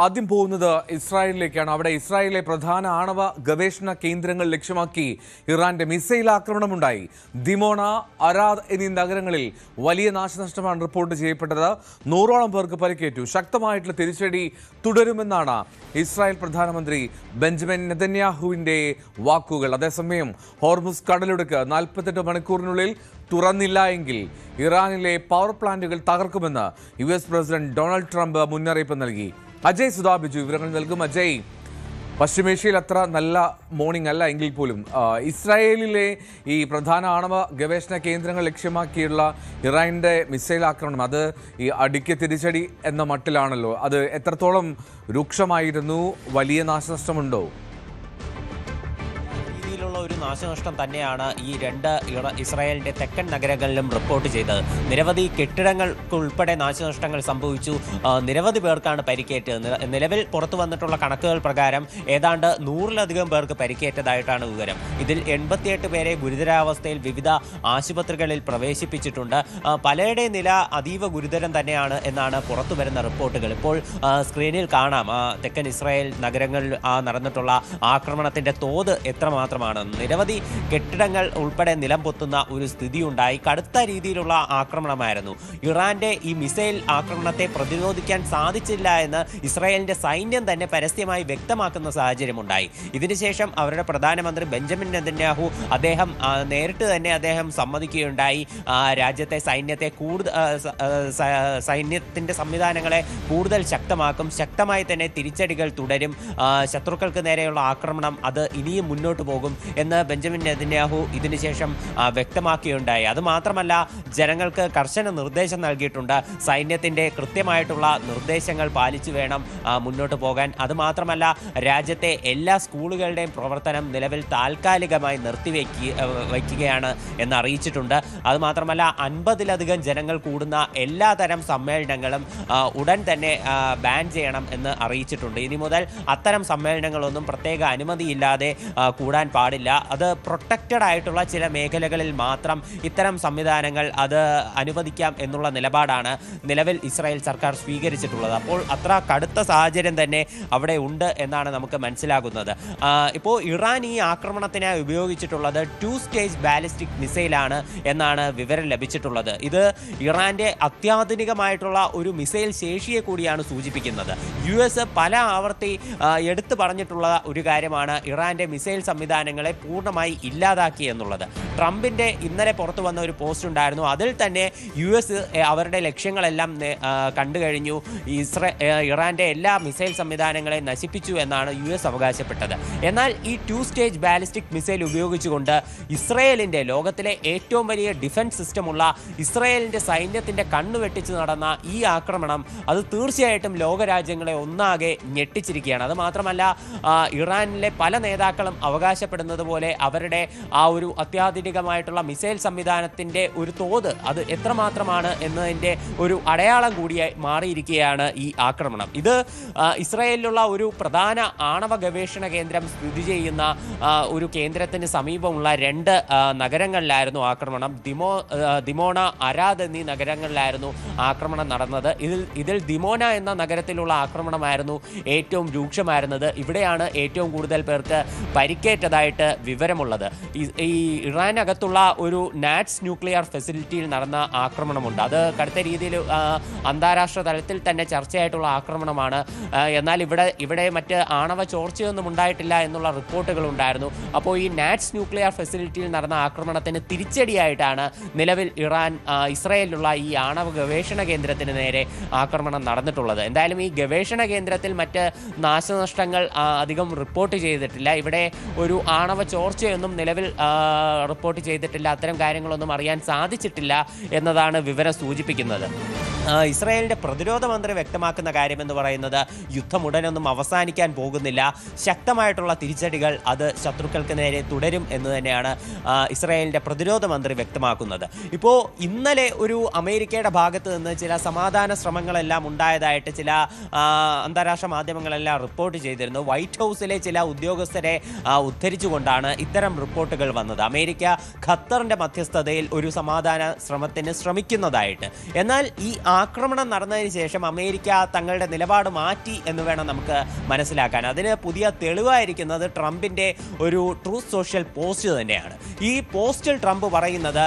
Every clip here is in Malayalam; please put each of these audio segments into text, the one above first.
ആദ്യം പോകുന്നത് ഇസ്രായേലിലേക്കാണ്. അവിടെ ഇസ്രായേലിലെ പ്രധാന ആണവ ഗവേഷണ കേന്ദ്രങ്ങൾ ലക്ഷ്യമാക്കി ഇറാന്റെ മിസൈൽ ആക്രമണമുണ്ടായി. ദിമോണ, അരാദ് എന്നീ നഗരങ്ങളിൽ വലിയ നാശനഷ്ടമാണ് റിപ്പോർട്ട് ചെയ്യപ്പെട്ടത്. 100ഓളം പേർക്ക് പരിക്കേറ്റു. ശക്തമായിട്ടുള്ള തിരിച്ചടി തുടരുമെന്നാണ് ഇസ്രായേൽ പ്രധാനമന്ത്രി ബെഞ്ചമിൻ നെതന്യാഹുവിന്റെ വാക്കുകൾ. അതേസമയം ഹോർമുസ് കടലിടുക്ക് 48 മണിക്കൂറിനുള്ളിൽ തുറന്നില്ല എങ്കിൽ ഇറാനിലെ പവർ പ്ലാന്റുകൾ തകർക്കുമെന്ന് US പ്രസിഡന്റ് ഡൊണാൾഡ് ട്രംപ് മുന്നറിയിപ്പ് നൽകി. അജയ് സുധാ ബിജു വിവരങ്ങൾ നൽകും. അജയ്, പശ്ചിമേഷ്യയിൽ അത്ര നല്ല മോർണിംഗ് അല്ല എങ്കിൽ പോലും ഇസ്രായേലിലെ ഈ പ്രധാന ആണവ ഗവേഷണ കേന്ദ്രങ്ങൾ ലക്ഷ്യമാക്കിയുള്ള ഇറാന്റെ മിസൈൽ ആക്രമണം അത് ഈ അടിക്ക് തിരിച്ചടി എന്ന മട്ടിലാണല്ലോ. അത് എത്രത്തോളം രൂക്ഷമായിരുന്നു? വലിയ നാശനഷ്ടമുണ്ടോ? ഒരു നാശനഷ്ടം തന്നെയാണ് ഈ രണ്ട് ഇസ്രായേലിന്റെ തെക്കൻ നഗരങ്ങളിലും റിപ്പോർട്ട് ചെയ്തത്. നിരവധി കെട്ടിടങ്ങൾക്ക് ഉൾപ്പെടെ നാശനഷ്ടങ്ങൾ സംഭവിച്ചു. നിരവധി പേർക്കാണ് പരിക്കേറ്റത്. നിലവിൽ പുറത്തു വന്നിട്ടുള്ള കണക്കുകൾ പ്രകാരം ഏതാണ്ട് 100ലധികം പേർക്ക് പരിക്കേറ്റതായിട്ടാണ് വിവരം. ഇതിൽ 88 പേരെ ഗുരുതരാവസ്ഥയിൽ വിവിധ ആശുപത്രികളിൽ പ്രവേശിപ്പിച്ചിട്ടുണ്ട്. പലരുടെയും നില അതീവ ഗുരുതരം തന്നെയാണ് എന്നാണ് പുറത്തു വരുന്ന റിപ്പോർട്ടുകൾ. ഇപ്പോൾ സ്ക്രീനിൽ കാണാം തെക്കൻ ഇസ്രായേൽ നഗരങ്ങളിൽ നടന്നിട്ടുള്ള ആക്രമണത്തിന്റെ തോത് എത്രമാത്രമാണ്. നിരവധി കെട്ടിടങ്ങൾ ഉൾപ്പെടെ നിലം പൊത്തുന്ന ഒരു സ്ഥിതിയുണ്ടായി. കടുത്ത രീതിയിലുള്ള ആക്രമണമായിരുന്നു. ഇറാന്റെ ഈ മിസൈൽ ആക്രമണത്തെ പ്രതിരോധിക്കാൻ സാധിച്ചില്ല എന്ന് ഇസ്രായേലിന്റെ സൈന്യം തന്നെ പരസ്യമായി വ്യക്തമാക്കുന്ന സാഹചര്യമുണ്ടായി. ഇതിനുശേഷം അവരുടെ പ്രധാനമന്ത്രി ബെഞ്ചമിൻ നെതന്യാഹു നേരിട്ട് തന്നെ സമ്മതിക്കുകയുണ്ടായി. രാജ്യത്തെ സൈന്യത്തിന്റെ സംവിധാനങ്ങളെ കൂടുതൽ ശക്തമാക്കും, ശക്തമായി തന്നെ തിരിച്ചടികൾ തുടരും, ശത്രുക്കൾക്ക് നേരെയുള്ള ആക്രമണം അത് ഇനിയും മുന്നോട്ട് പോകും എന്ന് ബെഞ്ചമിൻ നെതന്യാഹു ഇതിനുശേഷം വ്യക്തമാക്കുകയുണ്ടായി. അതുമാത്രമല്ല, ജനങ്ങൾക്ക് കർശന നിർദ്ദേശം നൽകിയിട്ടുണ്ട്. സൈന്യത്തിന്റെ കൃത്യമായിട്ടുള്ള നിർദ്ദേശങ്ങൾ പാലിച്ചു വേണം മുന്നോട്ട് പോകാൻ. അതുമാത്രമല്ല, രാജ്യത്തെ എല്ലാ സ്കൂളുകളുടെയും പ്രവർത്തനം നിലവിൽ താൽക്കാലികമായി വയ്ക്കുകയാണ് എന്ന് അറിയിച്ചിട്ടുണ്ട്. അതുമാത്രമല്ല, 50ലധികം ജനങ്ങൾ കൂടുന്ന എല്ലാതരം സമ്മേളനങ്ങളും ഉടൻ തന്നെ ബാൻ ചെയ്യണം എന്ന് അറിയിച്ചിട്ടുണ്ട്. ഇനി മുതൽ അത്തരം സമ്മേളനങ്ങളൊന്നും പ്രത്യേക അനുമതിയില്ലാതെ കൂടാൻ പാടില്ല. അത് പ്രൊട്ടക്റ്റഡ് ആയിട്ടുള്ള ചില മേഖലകളിൽ മാത്രം ഇത്തരം സംവിധാനങ്ങൾ അത് അനുവദിക്കാം എന്നുള്ള നിലപാടാണ് നിലവിൽ ഇസ്രായേൽ സർക്കാർ സ്വീകരിച്ചിട്ടുള്ളത്. അപ്പോൾ അത്ര കടുത്ത സാഹചര്യം തന്നെ അവിടെ ഉണ്ട് എന്നാണ് നമുക്ക് മനസ്സിലാകുന്നത്. ഇപ്പോൾ ഇറാൻ ഈ ആക്രമണത്തിനായി ഉപയോഗിച്ചിട്ടുള്ളത് 2 സ്റ്റേജ് ബാലിസ്റ്റിക് മിസൈലാണ് എന്നാണ് വിവരം ലഭിച്ചിട്ടുള്ളത്. ഇത് ഇറാന്റെ അത്യാധുനികമായിട്ടുള്ള ഒരു മിസൈൽ ശേഷിയെ കൂടിയാണ് സൂചിപ്പിക്കുന്നത്. US പല ആവർത്തി എടുത്തു പറഞ്ഞിട്ടുള്ള ഒരു കാര്യമാണ് ഇറാന്റെ മിസൈൽ സംവിധാനങ്ങളെ പൂർണ്ണമായി ഇല്ലാതാക്കി എന്നുള്ളത്. ട്രംപിന്റെ ഇന്നലെ പുറത്തു വന്ന ഒരു പോസ്റ്റ് ഉണ്ടായിരുന്നു. അതിൽ തന്നെ US അവരുടെ ലക്ഷ്യങ്ങളെല്ലാം കണ്ടു കഴിഞ്ഞു, ഇറാന്റെ എല്ലാ മിസൈൽ സംവിധാനങ്ങളെ നശിപ്പിച്ചു എന്നാണ് US അവകാശപ്പെട്ടത്. എന്നാൽ ഈ 2 സ്റ്റേജ് ബാലിസ്റ്റിക് മിസൈൽ ഉപയോഗിച്ചുകൊണ്ട് ഇസ്രായേലിന്റെ ലോകത്തിലെ ഏറ്റവും വലിയ ഡിഫൻസ് സിസ്റ്റമുള്ള ഇസ്രായേലിന്റെ സൈന്യത്തിന്റെ കണ്ണുവെട്ടിച്ച് നടന്ന ഈ ആക്രമണം അത് തീർച്ചയായിട്ടും ലോകരാജ്യങ്ങളെ ഒന്നാകെ ഞെട്ടിച്ചിരിക്കുകയാണ്. അത് മാത്രമല്ല, ഇറാനിലെ പല നേതാക്കളും അവകാശപ്പെടുന്നത് പോലെ അവരുടെ ആ ഒരു അത്യാധുനികമായിട്ടുള്ള മിസൈൽ സംവിധാനത്തിന്റെ ഒരു തോത് അത് എത്രമാത്രമാണ് എന്നതിൻ്റെ ഒരു അടയാളം കൂടിയായി മാറിയിരിക്കുകയാണ് ഈ ആക്രമണം. ഇത് ഇസ്രായേലിലുള്ള ഒരു പ്രധാന ആണവ ഗവേഷണ കേന്ദ്രം സ്ഥിതി ചെയ്യുന്ന ഒരു കേന്ദ്രത്തിന് സമീപമുള്ള 2 നഗരങ്ങളിലായിരുന്നു ആക്രമണം. ദിമോണ, അരാദ് എന്നീ നഗരങ്ങളിലായിരുന്നു ആക്രമണം നടന്നത്. ഇതിൽ ദിമോന എന്ന നഗരത്തിലുള്ള ആക്രമണമായിരുന്നു ഏറ്റവും രൂക്ഷമായിരുന്നത്. ഇവിടെയാണ് ഏറ്റവും കൂടുതൽ പേർക്ക് പരിക്കേറ്റതായിട്ട് വിവരമുള്ളത്. ഈ ഇറാനകത്തുള്ള ഒരു നാറ്റ്സ് ന്യൂക്ലിയർ ഫെസിലിറ്റിയിൽ നടന്ന ആക്രമണമുണ്ട്. അത് കടുത്ത രീതിയിൽ അന്താരാഷ്ട്ര തലത്തിൽ തന്നെ ചർച്ചയായിട്ടുള്ള ആക്രമണമാണ്. എന്നാൽ ഇവിടെ മറ്റ് ആണവ ചോർച്ചയൊന്നും ഉണ്ടായിട്ടില്ല എന്നുള്ള റിപ്പോർട്ടുകൾ ഉണ്ടായിരുന്നു. അപ്പോൾ ഈ നാറ്റ്സ് ന്യൂക്ലിയർ ഫെസിലിറ്റിയിൽ നടന്ന ആക്രമണത്തിന് തിരിച്ചടിയായിട്ടാണ് നിലവിൽ ഇസ്രായേലിലുള്ള ഈ ആണവ ഗവേഷണ കേന്ദ്രത്തിന് നേരെ ആക്രമണം നടന്നിട്ടുള്ളത്. എന്തായാലും ഈ ഗവേഷണ കേന്ദ്രത്തിൽ മറ്റ് നാശനഷ്ടങ്ങൾ അധികം റിപ്പോർട്ട് ചെയ്തിട്ടില്ല. ഇവിടെ ഒരു ആണവ ചോർച്ചയൊന്നും നിലവിൽ റിപ്പോർട്ട് ചെയ്തിട്ടില്ല. അത്തരം കാര്യങ്ങളൊന്നും അറിയാൻ സാധിച്ചിട്ടില്ല എന്നതാണ് വിവരം സൂചിപ്പിക്കുന്നത്. ഇസ്രായേലിന്റെ പ്രതിരോധ മന്ത്രി വ്യക്തമാക്കുന്ന കാര്യമെന്ന് പറയുന്നത് യുദ്ധം ഉടനൊന്നും അവസാനിക്കാൻ പോകുന്നില്ല, ശക്തമായിട്ടുള്ള തിരിച്ചടികൾ അത് ശത്രുക്കൾക്ക് നേരെ തുടരും എന്ന് തന്നെയാണ് ഇസ്രായേലിന്റെ പ്രതിരോധ മന്ത്രി വ്യക്തമാക്കുന്നത്. ഇപ്പോൾ ഇന്നലെ ഒരു അമേരിക്കയുടെ ഭാഗത്ത് നിന്ന് ചില സമാധാന ശ്രമങ്ങളെല്ലാം ഉണ്ടായതായിട്ട് ചില അന്താരാഷ്ട്ര മാധ്യമങ്ങളെല്ലാം റിപ്പോർട്ട് ചെയ്തിരുന്നു. വൈറ്റ് ഹൗസിലെ ചില ഉദ്യോഗസ്ഥരെ ഉദ്ധരിച്ചുകൊണ്ടാണ് ശേഷമാണ് ഇത്തരം റിപ്പോർട്ടുകൾ വന്നത്. അമേരിക്ക ഖത്തറിന്റെ മധ്യസ്ഥതയിൽ ഒരു സമാധാന ശ്രമത്തിന് ശ്രമിക്കുന്നതായിട്ട്. എന്നാൽ ഈ ആക്രമണം നടന്നതിന് ശേഷം അമേരിക്ക തങ്ങളുടെ നിലപാട് മാറ്റി എന്ന് വേണം നമുക്ക് മനസ്സിലാക്കാൻ. അതിന് പുതിയ തെളിവായിരിക്കുന്നത് ട്രംപിന്റെ ഒരു ട്രൂത്ത് സോഷ്യൽ പോസ്റ്റ് തന്നെയാണ്. ഈ പോസ്റ്റിൽ ട്രംപ് പറയുന്നത്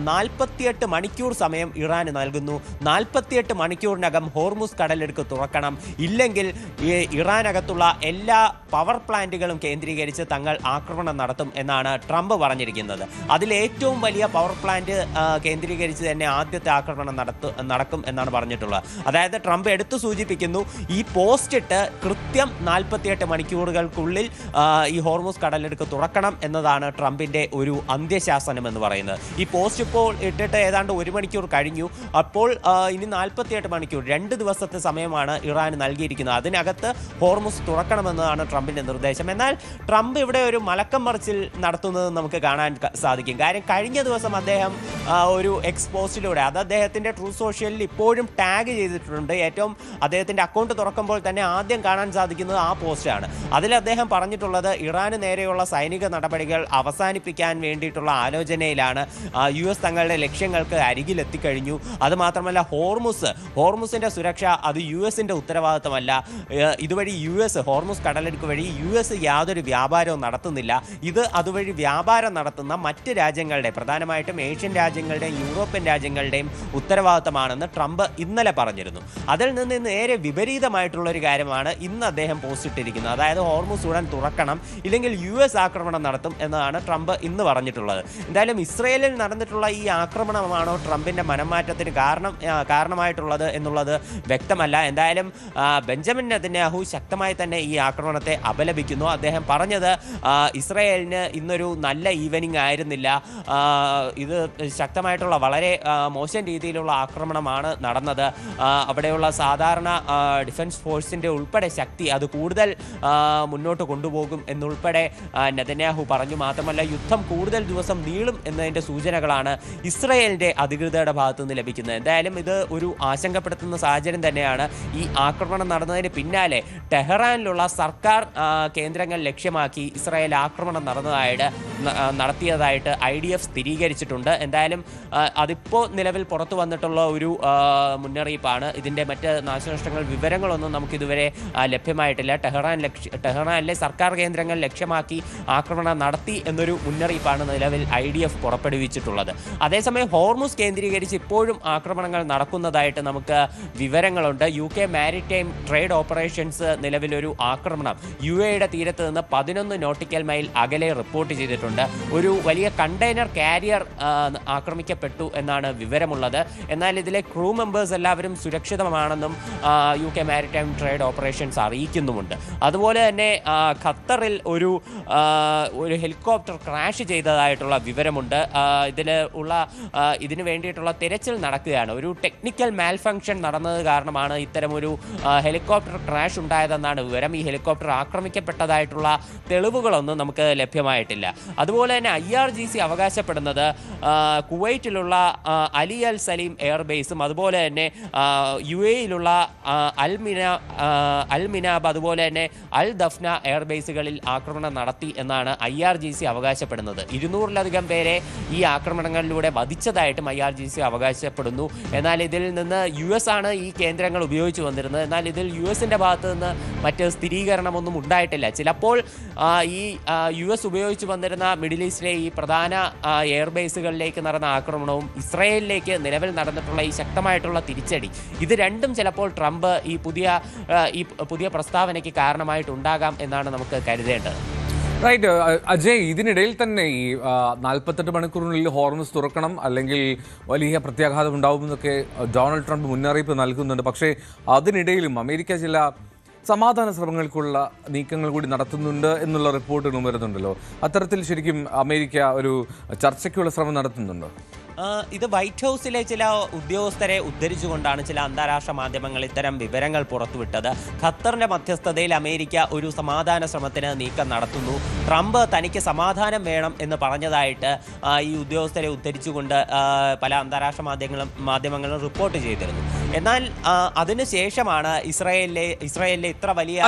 48 മണിക്കൂർ സമയം ഇറാന് നൽകുന്നു, 48 മണിക്കൂറിനകം ഹോർമുസ് കടലിടുക്ക് തുറക്കണം, ഇല്ലെങ്കിൽ ഇറാനകത്തുള്ള എല്ലാ പവർ പ്ലാന്റുകളും കേന്ദ്രീകരിച്ച് തങ്ങൾ ആക്രമണം നടത്തും എന്നാണ് ട്രംപ് പറഞ്ഞിരിക്കുന്നത്. അതിൽ ഏറ്റവും വലിയ പവർ പ്ലാന്റ് കേന്ദ്രീകരിച്ച് തന്നെ ആദ്യത്തെ ആക്രമണം നടക്കും എന്നാണ് പറഞ്ഞിട്ടുള്ളത്. അതായത് ട്രംപ് എടുത്തു സൂചിപ്പിക്കുന്നു, ഈ പോസ്റ്റ് ഇട്ട് കൃത്യം 48 മണിക്കൂറുകൾക്കുള്ളിൽ ഈ ഹോർമുസ് കടലിടുക്ക് തുറക്കണം എന്നതാണ് ട്രംപിന്റെ ഒരു അന്ത്യശാസനം എന്ന് പറയുന്നത്. ഈ പോസ്റ്റ് ഇപ്പോൾ ഇട്ടിട്ട് ഏതാണ്ട് 1 മണിക്കൂർ കഴിഞ്ഞു. അപ്പോൾ ഇനി 48 മണിക്കൂർ 2 ദിവസത്തെ സമയമാണ് ഇറാന് നൽകിയിരിക്കുന്നത്. അതിനകത്ത് ഹോർമുസ് തുറക്കണമെന്നതാണ് ട്രംപിന്റെ നിർദ്ദേശം. എന്നാൽ ട്രംപ് ഇവിടെ ഒരു മലക്കം മറിച്ചിൽ നടത്തുന്നത് നമുക്ക് കാണാൻ സാധിക്കും. കാര്യം കഴിഞ്ഞ ദിവസം അദ്ദേഹം ഒരു എക്സ് പോസ്റ്റിലൂടെ, അത് അദ്ദേഹത്തിന്റെ ട്രൂത്ത് സോഷ്യലിൽ ഇപ്പോഴും ടാഗ് ചെയ്തിട്ടുണ്ട്. ഏറ്റവും അദ്ദേഹത്തിന്റെ അക്കൗണ്ട് തുറക്കുമ്പോൾ തന്നെ ആദ്യം കാണാൻ സാധിക്കുന്നത് ആ പോസ്റ്റാണ്. അതിൽ അദ്ദേഹം പറഞ്ഞിട്ടുള്ളത് ഇറാന് നേരെയുള്ള സൈനിക നടപടികൾ അവസാനിപ്പിക്കാൻ വേണ്ടിയിട്ടുള്ള ആലോചനയിലാണ്. US തങ്ങളുടെ ലക്ഷ്യങ്ങൾക്ക് അരികിലെത്തിക്കഴിഞ്ഞു. അതുമാത്രമല്ല ഹോർമുസിന്റെ സുരക്ഷ അത് US-ന്റെ ഉത്തരവാദിത്തമല്ല. ഇതുവഴി ഹോർമുസ് കടലിടുക്ക് വഴി US യാതൊരു വ്യാപാരവും നടത്തുന്നില്ല. ഇത് അതുവഴി വ്യാപാരം നടത്തുന്ന മറ്റ് രാജ്യങ്ങളുടെ, പ്രധാനമായിട്ടും ഏഷ്യൻ രാജ്യങ്ങളുടെയും യൂറോപ്യൻ രാജ്യങ്ങളുടെയും ഉത്തരവാദിത്തമാണെന്ന് ട്രംപ് ഇന്നലെ പറഞ്ഞിരുന്നു. അതിൽ നിന്ന് നേരെ വിപരീതമായിട്ടുള്ളൊരു കാര്യമാണ് ഇന്ന് അദ്ദേഹം പോസ്റ്റ് ഇട്ടിരിക്കുന്നത്. അതായത് ഹോർമുസ് ഉടൻ തുറക്കണം, ഇല്ലെങ്കിൽ US ആക്രമണം നടത്തും എന്നതാണ് ട്രംപ് ഇന്ന് പറഞ്ഞിട്ടുള്ളത്. എന്തായാലും ഇസ്രയേലിൽ നടന്നിട്ടുള്ള ഈ ആക്രമണമാണോ ട്രംപിന്റെ മനംമാറ്റത്തിന് കാരണമായിട്ടുള്ളത് എന്നുള്ളത് വ്യക്തമല്ല. എന്തായാലും ബെഞ്ചമിൻ നെതന്യാഹു ശക്തമായി തന്നെ ഈ ആക്രമണത്തെ അപലപിക്കുന്നു. അദ്ദേഹം പറഞ്ഞത് ഇസ്രയേലിന് ഇന്നൊരു നല്ല ഈവനിങ് ആയിരുന്നില്ല, ഇത് ശക്തമായിട്ടുള്ള വളരെ മോശം രീതിയിലുള്ള ആക്രമണമാണ് നടന്നത്. അവിടെയുള്ള സാധാരണ ഡിഫൻസ് ഫോഴ്സിൻ്റെ ഉൾപ്പെടെ ശക്തി അത് കൂടുതൽ മുന്നോട്ട് കൊണ്ടുപോകും എന്നുൾപ്പെടെ നെതന്യാഹു പറഞ്ഞു. മാത്രമല്ല യുദ്ധം കൂടുതൽ ദിവസം നീളും എന്നതിൻ്റെ സൂചനകളാണ് ഇസ്രയേലിൻ്റെ അധികൃതരുടെ ഭാഗത്തു നിന്ന് ലഭിക്കുന്നത്. എന്തായാലും ഇത് ഒരു ആശങ്കപ്പെടുത്തുന്ന സാഹചര്യം തന്നെയാണ്. ഈ ആക്രമണം നടന്നതിന് പിന്നാലെ ടെഹ്റാനിലുള്ള സർക്കാർ കേന്ദ്രങ്ങൾ ലക്ഷ്യമാക്കി ഇസ്രായേൽ ആക്രമണം നടത്തിയതായിട്ട് IDF സ്ഥിരീകരിച്ചിട്ടുണ്ട്. എന്തായാലും അതിപ്പോൾ നിലവിൽ പുറത്തു വന്നിട്ടുള്ള ഒരു മുന്നറിയിപ്പാണ്. ഇതിൻ്റെ മറ്റ് നാശനഷ്ടങ്ങൾ വിവരങ്ങളൊന്നും നമുക്കിതുവരെ ലഭ്യമായിട്ടില്ല. ടെഹ്റാനിലെ സർക്കാർ കേന്ദ്രങ്ങൾ ലക്ഷ്യമാക്കി ആക്രമണം നടത്തി എന്നൊരു മുന്നറിയിപ്പാണ് നിലവിൽ IDF പുറപ്പെടുവിച്ചിട്ടുള്ളത്. അതേസമയം ഹോർമുസ് കേന്ദ്രീകരിച്ച് ഇപ്പോഴും ആക്രമണങ്ങൾ നടക്കുന്നതായിട്ട് നമുക്ക് വിവരങ്ങളുണ്ട്. UK മാരിടൈം ട്രേഡ് ഓപ്പറേഷൻസ് നിലവിലൊരു ആക്രമണം UAE-യുടെ തീരത്ത് നിന്ന് 11 നോട്ടിക്കൽ മൈൽ അകലെ റിപ്പോർട്ട് ചെയ്തിട്ടുണ്ട്. ഒരു വലിയ കണ്ടെയ്നർ കാരിയർ ആക്രമിക്കപ്പെട്ടു എന്നാണ് വിവരമുള്ളത്. എന്നാൽ ഇതിലെ ക്രൂ മെമ്പേഴ്സ് എല്ലാവരും സുരക്ഷിതമാണെന്നും UK മാരിടൈം ട്രേഡ് ഓപ്പറേഷൻസ് അറിയിക്കുന്നുമുണ്ട്. അതുപോലെ തന്നെ ഖത്തറിൽ ഒരു ഹെലികോപ്റ്റർ ക്രാഷ് ചെയ്തതായിട്ടുള്ള വിവരമുണ്ട്. ഇതിന് വേണ്ടിയിട്ടുള്ള തിരച്ചിൽ നടക്കുകയാണ്. ഒരു ടെക്നിക്കൽ മാൽഫങ്ഷൻ നടന്നത് കാരണമാണ് ഇത്തരമൊരു ഹെലികോപ്റ്റർ ക്രാഷ് ഉണ്ടായതെന്നാണ് വിവരം. ഈ ഹെലികോപ്റ്റർ ആക്രമിക്കപ്പെട്ടതായിട്ടുള്ള തെളിവുകളൊന്നും നമുക്ക് ലഭ്യമായിട്ടില്ല. അതുപോലെ തന്നെ IRGC അവകാശപ്പെടുന്നത് കുവൈറ്റിലുള്ള അലി അൽ സലീം എയർബേസും അതുപോലെ തന്നെ UAE-യിലുള്ള അൽ മിനാബ് അതുപോലെ തന്നെ അൽ ദഫ്ന എയർബേസുകളിൽ ആക്രമണം നടത്തി എന്നാണ് IRGC അവകാശപ്പെടുന്നത്. 200-ലധികം പേരെ ഈ ആക്രമണങ്ങളിലൂടെ വധിച്ചതായിട്ടും IRGC അവകാശപ്പെടുന്നു. എന്നാൽ ഇതിൽ നിന്ന് US ആണ് ഈ കേന്ദ്രങ്ങൾ ഉപയോഗിച്ചു വന്നിരുന്നത്. എന്നാൽ ഇതിൽ US-ന്റെ ഭാഗത്ത് നിന്ന് മറ്റ് സ്ഥിരീകരണമൊന്നും ഉണ്ടായിട്ടില്ല. ചിലപ്പോൾ ഈ US ഉപയോഗിച്ചു വന്നിരുന്ന മിഡിൽ ഈസ്റ്റിലെ ഈ പ്രധാന എയർബേസുകളിലേക്ക് നടന്ന ആക്രമണവും ഇസ്രായേലിലേക്ക് നിലവിൽ നടന്നിട്ടുള്ള ഈ ശക്തമായിട്ടുള്ള തിരിച്ചടി, ഇത് രണ്ടും ചിലപ്പോൾ ട്രംപ് ഈ പുതിയ പ്രസ്താവനയ്ക്ക് കാരണമായിട്ടുണ്ടാകാം എന്നാണ് നമുക്ക് കരുതേണ്ടത്. റൈറ്റ് അജയ്, ഇതിനിടയിൽ തന്നെ ഈ 48 മണിക്കൂറിനുള്ളിൽ ഹോർമുസ് തുറക്കണം അല്ലെങ്കിൽ വലിയ പ്രത്യാഘാതം ഉണ്ടാവുമെന്നൊക്കെ ഡൊണാൾഡ് ട്രംപ് മുന്നറിയിപ്പ് നൽകുന്നുണ്ട്. പക്ഷേ അതിനിടയിലും അമേരിക്ക ചില സമാധാന ശ്രമങ്ങൾക്കുള്ള നീക്കങ്ങൾ കൂടി നടത്തുന്നുണ്ട് എന്നുള്ള റിപ്പോർട്ടുകളും വരുന്നുണ്ടല്ലോ. അത്തരത്തിൽ ശരിക്കും അമേരിക്ക ഒരു ചർച്ചയ്ക്കുള്ള ശ്രമം നടത്തുന്നുണ്ടോ? ഇത് വൈറ്റ് ഹൗസിലെ ചില ഉദ്യോഗസ്ഥരെ ഉദ്ധരിച്ചുകൊണ്ടാണ് ചില അന്താരാഷ്ട്ര മാധ്യമങ്ങൾ ഇത്തരം വിവരങ്ങൾ പുറത്തുവിട്ടത്. ഖത്തറിന്റെ മധ്യസ്ഥതയിൽ അമേരിക്ക ഒരു സമാധാന ശ്രമത്തിന് നീക്കം നടത്തുന്നു. ട്രംപ് തനിക്ക് സമാധാനം വേണം എന്ന് പറഞ്ഞതായിട്ട് ഈ ഉദ്യോഗസ്ഥരെ ഉദ്ധരിച്ചുകൊണ്ട് പല അന്താരാഷ്ട്ര മാധ്യമങ്ങളും റിപ്പോർട്ട് ചെയ്തിരുന്നു. എന്നാൽ അതിനുശേഷമാണ് ഇസ്രായേലിലെ ഇത്ര വലിയ